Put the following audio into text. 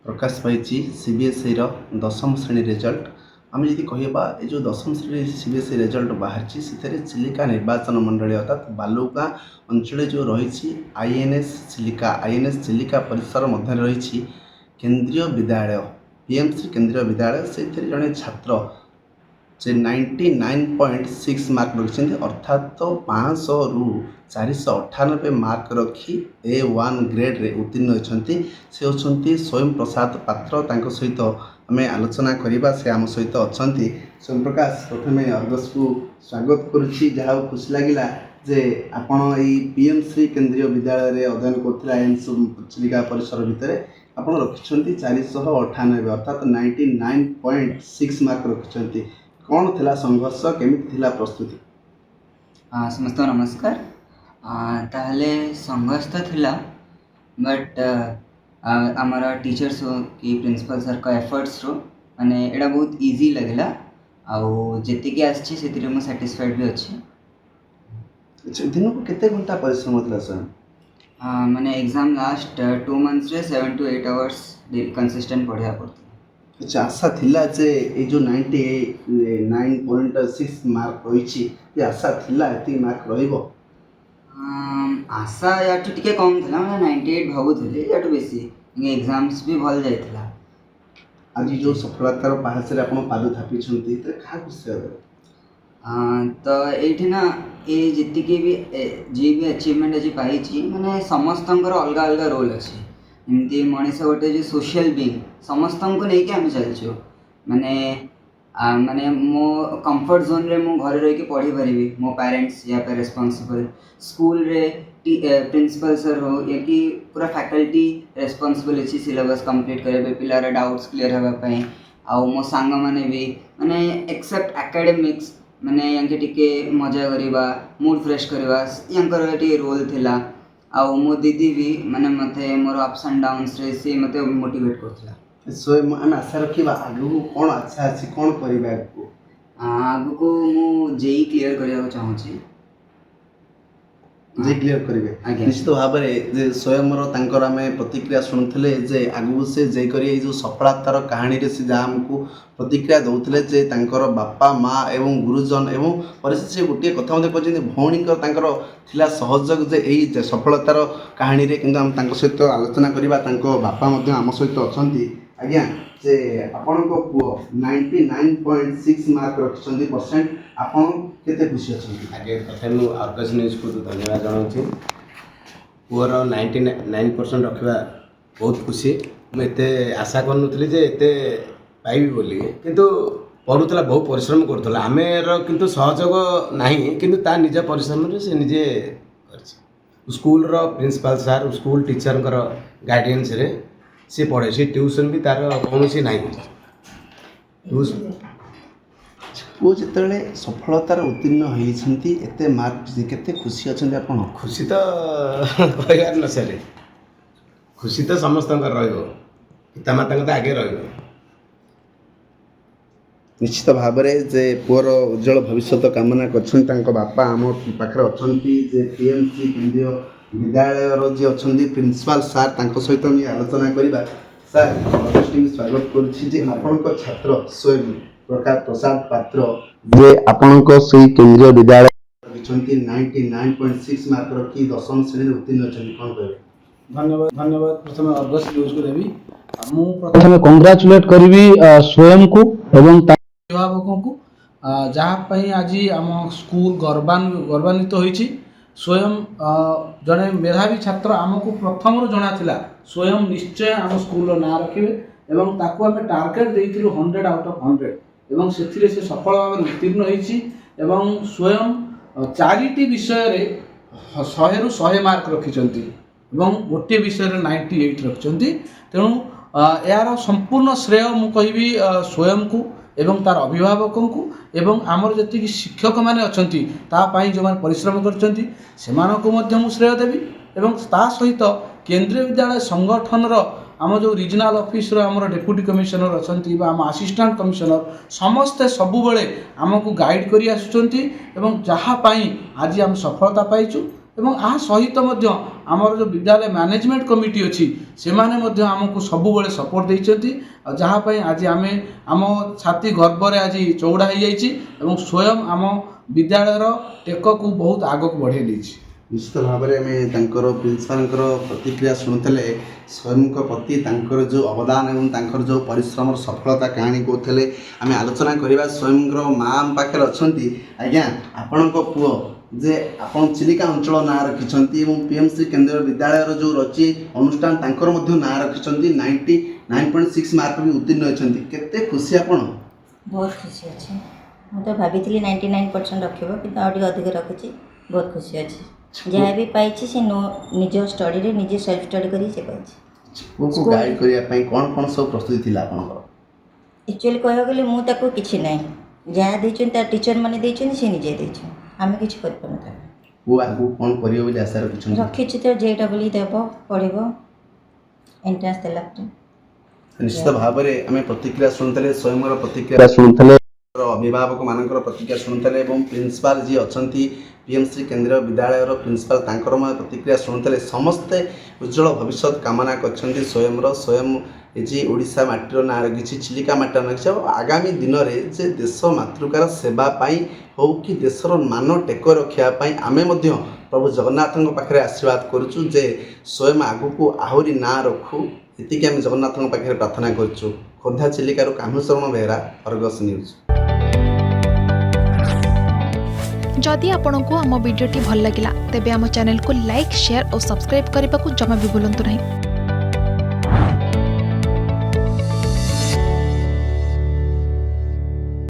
प्रकाश पाई CBSE दशम श्रेणी result आम जदि कह जो दशम श्रेणी सीबीएसई रिजल्ट बाहर चिलिका निर्वाचन मंडली अर्थात बालुगाँ अंचल जो रही आईएनएस चिलिका परिसर मध्य रही केंद्रीय विद्यालय पीएमसी केंद्रीय विद्यालय से जड़े छात्र से 99.6 मार्क रखिंट अर्थात 500 रु 498 मार्क रखी A1 ग्रेड रे उत्तीर्ण होती से होती स्वयं प्रसाद पात्र तांको सहित आम आलोचना करवा से आम सहित अच्छा स्वयं प्रकाश प्रथम अर्गस को स्वागत करुच्ची जहाँ खुशी लगिला जे आपण यही पीएमसी केंद्रीय विद्यालय रे अध्ययन करते चिलिका परिसर भितर आपण रखिंट 498 अर्थात 99.6 मार्क रखिंट कौन थिला संघर्ष केमिति थिला प्रस्तुति? समस्त नमस्कार। ताहले संघर्ष तो थिला बट आमर टीचर्स हो कि प्रिंसिपल सर का एफर्ट्स रो माने एडा बहुत इजी लगला आउ जेतिकी आछि सेतिरे मु सैटिस्फाइड भी अछि। दिन को केते घंटा परिश्रम होतला सर? माने एग्जाम लास्ट 2 मंथ्स रे 7 to 8 आवर्स कंसिस्टेंट पढ़िया पड़ता। अच्छा आशा थिला जे ए जो 99.6 मार्क रही आशा थिला एति मार्क रहिबो? आशा याटू टिके कम थिला माने 98 भाबुथले याटू बेसी एग्जाम्स भी भल जायतिला। आज जो सफलतार पाहाच रे आपण पाद थापी छंती त का खुशी होबे? तो एठी ना ए जितिके भी जी भी अचीवमेंट अछि पाइछि माने समस्तंकर अलग अलग रोल अछि। एमती मनीष गोटे जो सोशल बीइंग समस्त को लेकिन आम चलचु माने माने मो कंफर्ट जोन रे मो घर रही पढ़ी पारि मो पेरेंट्स या पे रेस्पॉन्सिबल स्कूल रे प्रिंसिपल सर हो या कि पूरा फैकल्टी रेस्पॉन्सिबल अच्छी सिलेबस कंप्लीट करे पिलार डाउट्स क्लियर होगा पाई आउ मो सांग माने भी माने एक्सेप्ट एकेडमिक्स माने यांके टिके मजा करवा मूड फ्रेश करवा यांकर टिके रोल थिला आउ मो दीदी भी माने मते मोर अप्स एंड डाउन्स रे से मते मोटिवेट करथिला। स्वयं आम आशा रखा आगू कौन अच्छा अच्छी कौन करवा आगु को मु जेई क्लियर करया चाहूची जे क्लियर करेंगे निश्चित भाव में स्वयं आम प्रतिक्रिया शुणुले जे आगू से जे करी जो सफलतार कहानी रे से जहाँ आमको प्रतिक्रिया दौले जे तांकर बापा माँ एवं गुरुजन एवं परिशेष से गोटे कथा कहते भौणी थिला सहयोग जे यही सफलतार कहानी रे किंतु आम सहित आलोचना करवा बापा आम सहित अच्छा आज्ञा जे आपण पुओ 99.6 मार्क रखिछन्ती परसेंट आपण केते खुशी अछन्ती? आगे प्रथम अर्गस न्यूज को धन्यवाद जनाऊँ पुअर 99% रखा बहुत खुशी मुझे आशा करूँ जे एते पाइबी बोली किंतु पढ़ुला बहुत परिश्रम करूला आमेर किंतु सहयोग नहीं किंतु ता निज परिश्रम से निजे स्कूल रो principal sir school teacher guidance रे सी पढ़े सी ट्यूशन भी तार कौन सी ना वो जिते सफलतार उत्तीर्ण होती एत मार्क केते खुशी अच्छा आप? खुशी तो कहबार न सर खुशी तो समस्त पितामाता तो आगे रही निश्चित भाव में जे पुअर उज्जवल भविष्य कामना कर बापा आम पाखे अच्छा पीएमसी केंद्रीय विद्यालय जी अच्छा प्रिंसिपल सार सहित आलोचना करवा सार स्वागत कर छात्र स्वयं प्रसाद पात्र जे आपण केंद्रीय विद्यालय 99.6 मार्क रखी दशम श्रेणी उत्तीर्ण होती कौन कहे? धन्यवाद प्रथम अर्गस न्यूज को देवी मु प्रथम कांग्रेचुलेट करी स्वयं को एवं अभिभावकों को जहाँ आज आम स्कूल गौरवान्वित होइछि। स्वयं जड़े मेधावी छात्र आमको प्रथम जना थिला स्वयं निश्चय आम स्कूल ना रखिए एवं ताकू आम टार्गेट देइथिलु 100 आउट ऑफ 100 एवं से सफल भाव उत्तीर्ण होइछि एवं स्वयं 4टी विषय रे 100 रु 100 मार्क रखिचंती एवं गोटे विषय रे 98 रखिचंती। तेणु यार संपूर्ण श्रेय मु कहिबी स्वयं को एवं तार अभिभावकों को एवं आमर जी शिक्षक मैंने अच्छा जो मैंने परिश्रम कर श्रेय देवी एवं ता सहित केंद्रीय विद्यालय संगठन आम जो रिजनाल ऑफिस आम डेप्यूटी कमिशनर अच्छा आम असिस्टेंट कमिशनर समस्ते सबुबले आमको गाइड कर आसुँच जहाँपाई आज आम सफलता पाइचु ଏବଂ ଏହା ସହିତ ମଧ୍ୟ ଆମର ଯେଉଁ ବିଦ୍ୟାଳୟ ମ୍ୟାନେଜମେଣ୍ଟ କମିଟି ଅଛି ସେମାନେ ମଧ୍ୟ ଆମକୁ ସବୁବେଳେ ସପୋର୍ଟ ଦେଇଛନ୍ତି ଆଉ ଯାହା ପାଇଁ ଆଜି ଆମେ ଆମ ଛାତି ଗର୍ବରେ ଆଜି ଚଉଡ଼ା ହେଇଯାଇଛି ଏବଂ ସ୍ୱୟଂ ଆମ ବିଦ୍ୟାଳୟର ଟେକକୁ ବହୁତ ଆଗକୁ ବଢ଼େଇ ଦେଇଛି। ନିଶ୍ଚିତ ଭାବରେ ଆମେ ତାଙ୍କର ପ୍ରିନ୍ସିପାଲଙ୍କର ପ୍ରତିକ୍ରିୟା ଶୁଣୁଥିଲେ ସ୍ୱୟଂଙ୍କ ପ୍ରତି ତାଙ୍କର ଯେଉଁ ଅବଦାନ ଏବଂ ତାଙ୍କର ଯେଉଁ ପରିଶ୍ରମର ସଫଳତା କାହାଣୀ କହୁଥିଲେ ଆମେ ଆଲୋଚନା କରିବା। ସ୍ୱୟଂଙ୍କର ମା ଆମ ପାଖରେ ଅଛନ୍ତି। ଆଜ୍ଞା ଆପଣଙ୍କ ପୁଅ ଯେ ଆପଣ ଚିଲିକା ଅଞ୍ଚଳ ନାଁ ରଖିଛନ୍ତି ଏବଂ PMC କେନ୍ଦ୍ରୀୟ ବିଦ୍ୟାଳୟର ଯେଉଁ ରଚି ଅନୁଷ୍ଠାନ ତାଙ୍କର ମଧ୍ୟ ନାଁ ରଖିଛନ୍ତି 99.6 ମାର୍କ ବି ଉତ୍ତୀର୍ଣ୍ଣ ହୋଇଛନ୍ତି କେତେ ଖୁସି ଆପଣ? ବହୁତ ଖୁସି ଅଛି। ମୁଁ ତ ଭାବିଥିଲି 99% ରଖିବ କିନ୍ତୁ ଆଉ ଟିକେ ଅଧିକ ରଖିଛି। ବହୁତ ଖୁସି ଅଛି। ଯାହା ବି ପାଇଛି ସେ ନିଜ ଷ୍ଟଡ଼ିରେ ନିଜେ ସେଲ୍ଫ ଷ୍ଟଡ଼ି କରି ସେ ପାଇଛି। ପୁଅକୁ ଗାଇଡ଼ କରିବା ପାଇଁ କ'ଣ ସବୁ ପ୍ରସ୍ତୁତି ଥିଲା ଆପଣଙ୍କର? ଆକ୍ଚୁଆଲି କହିବାକୁ ଗଲେ ମୁଁ ତାକୁ କିଛି ନାହିଁ, ଯାହା ଦେଇଛନ୍ତି ତା ଟିଚର ମାନେ ଦେଇଛନ୍ତି ସେ ନିଜେ ଦେଇଛନ୍ତି, ଆମେ କିଛି କରିପାରୁନୁ। ତାକୁ ପୁଅ ଆଗକୁ କ'ଣ କରିବ ବୋଲି ଆଶା ରଖିଛନ୍ତି? ରଖିଛି ତ JEE ଦେବ, ପଢ଼ିବ, ଏଣ୍ଟ୍ରାନ୍ସ ଦେଲା ପରେ। ନିଶ୍ଚିତ ଭାବରେ ଆମେ ପ୍ରତିକ୍ରିୟା ଶୁଣୁଥିଲେ ସ୍ୱୟଂର ପ୍ରତିକ୍ରିୟା ଶୁଣୁଥିଲେ ଅଭିଭାବକ ମାନଙ୍କର ପ୍ରତିକ୍ରିୟା ଶୁଣୁଥିଲେ ଏବଂ ପ୍ରିନ୍ସିପାଲ ଯିଏ ଅଛନ୍ତି PMC କେନ୍ଦ୍ରୀୟ ବିଦ୍ୟାଳୟର ପ୍ରିନ୍ସିପାଲ ତାଙ୍କର ମଧ୍ୟ ପ୍ରତିକ୍ରିୟା ଶୁଣୁଥିଲେ। ସମସ୍ତେ ଉଜ୍ଜଳ ଭବିଷ୍ୟତ କାମନା କରିଛନ୍ତି ସ୍ୱୟଂ ଯେ ଓଡ଼ିଶା ମାଟିର ନାଁ ରଖିଛି, ଚିଲିକା ମାଟିର ନାଁ ରଖିଛି ଆଉ ଆଗାମୀ ଦିନରେ ଯେ ଦେଶ ମାତୃକାର ସେବା ପାଇଁ ହେଉ କି ଦେଶର ମାନ ଟେକ ରଖିବା ପାଇଁ ଆମେ ମଧ୍ୟ ପ୍ରଭୁ ଜଗନ୍ନାଥଙ୍କ ପାଖରେ ଆଶୀର୍ବାଦ କରୁଛୁ ଯେ ସ୍ୱୟଂ ଆଗକୁ ଆହୁରି ନାଁ ରଖୁ। ଏତିକି ଆମେ ଜଗନ୍ନାଥଙ୍କ ପାଖରେ ପ୍ରାର୍ଥନା କରୁଛୁ। ଖୋର୍ଦ୍ଧା ଚିଲିକାରୁ କାହ୍ନୁଶରଣ ବେହେରା, ଅର୍ଗସ୍ ନ୍ୟୁଜ୍। जदि आपंक आम भिडी भल लगा तेब आम चैनल को लाइक शेयर और सब्सक्राइब करने को जमा भी भूलु नहीं।